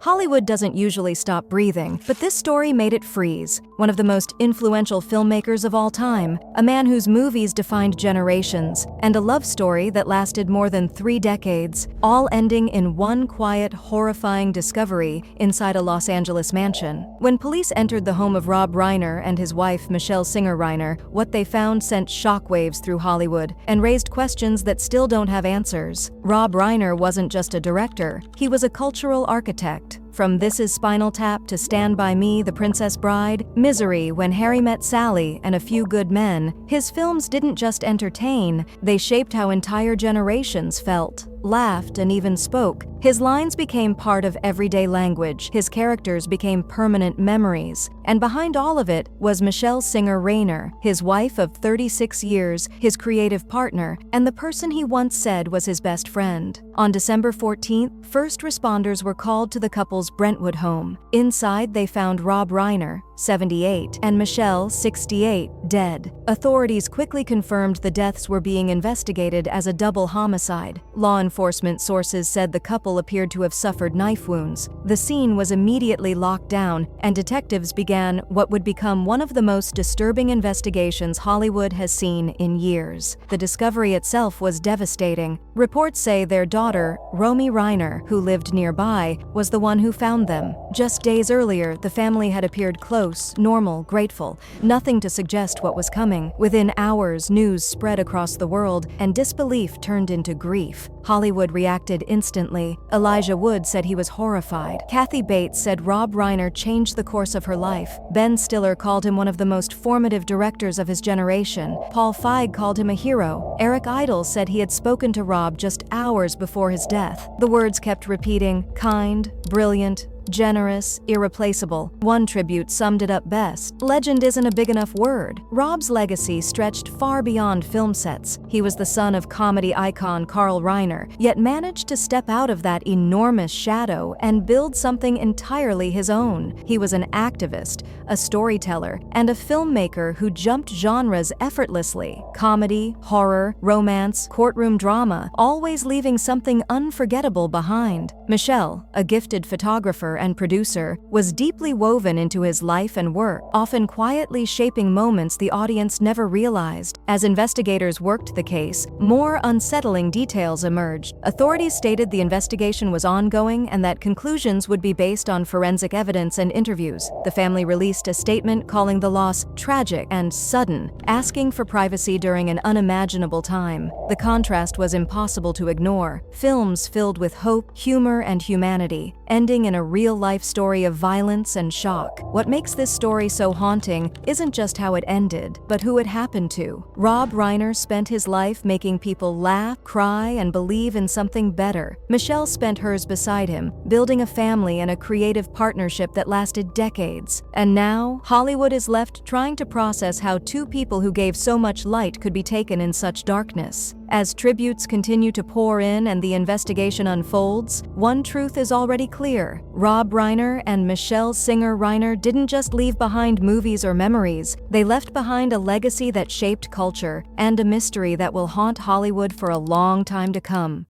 Hollywood doesn't usually stop breathing, but this story made it freeze. One of the most influential filmmakers of all time, a man whose movies defined generations, and a love story that lasted more than 3 decades, all ending in one quiet, horrifying discovery inside a Los Angeles mansion. When police entered the home of Rob Reiner and his wife, Michelle Singer Reiner, what they found sent shockwaves through Hollywood and raised questions that still don't have answers. Rob Reiner wasn't just a director, he was a cultural architect. From This Is Spinal Tap to Stand By Me, The Princess Bride, Misery, When Harry Met Sally, and A Few Good Men, his films didn't just entertain, they shaped how entire generations felt, laughed, and even spoke. His lines became part of everyday language, his characters became permanent memories, and behind all of it was Michelle Singer Reiner, his wife of 36 years, his creative partner, and the person he once said was his best friend. On December 14th, first responders were called to the couple's Brentwood home. Inside, they found Rob Reiner, 78, and Michelle, 68, dead. Authorities quickly confirmed the deaths were being investigated as a double homicide. Law enforcement sources said the couple appeared to have suffered knife wounds. The scene was immediately locked down, and detectives began what would become one of the most disturbing investigations Hollywood has seen in years. The discovery itself was devastating. Reports say their daughter, Romy Reiner, who lived nearby, was the one who found them. Just days earlier, the family had appeared close, normal, grateful, nothing to suggest what was coming. Within hours, news spread across the world, and disbelief turned into grief. Hollywood reacted instantly. Elijah Wood said he was horrified. Kathy Bates said Rob Reiner changed the course of her life. Ben Stiller called him one of the most formative directors of his generation. Paul Feig called him a hero. Eric Idle said he had spoken to Rob just hours before his death. The words kept repeating, kind, brilliant, generous, irreplaceable. One tribute summed it up best. Legend isn't a big enough word. Rob's legacy stretched far beyond film sets. He was the son of comedy icon Carl Reiner, yet managed to step out of that enormous shadow and build something entirely his own. He was an activist, a storyteller, and a filmmaker who jumped genres effortlessly. Comedy, horror, romance, courtroom drama, always leaving something unforgettable behind. Michelle, a gifted photographer and producer, was deeply woven into his life and work, often quietly shaping moments the audience never realized. As investigators worked the case, more unsettling details emerged. Authorities stated the investigation was ongoing and that conclusions would be based on forensic evidence and interviews. The family released a statement calling the loss tragic and sudden, asking for privacy during an unimaginable time. The contrast was impossible to ignore. Films filled with hope, humor, and humanity, ending in a real-life story of violence and shock. What makes this story so haunting isn't just how it ended, but who it happened to. Rob Reiner spent his life making people laugh, cry, and believe in something better. Michelle spent hers beside him, building a family and a creative partnership that lasted decades. And now, Hollywood is left trying to process how two people who gave so much light could be taken in such darkness. As tributes continue to pour in and the investigation unfolds, one truth is already clear. Rob Reiner and Michelle Singer Reiner didn't just leave behind movies or memories, they left behind a legacy that shaped culture and a mystery that will haunt Hollywood for a long time to come.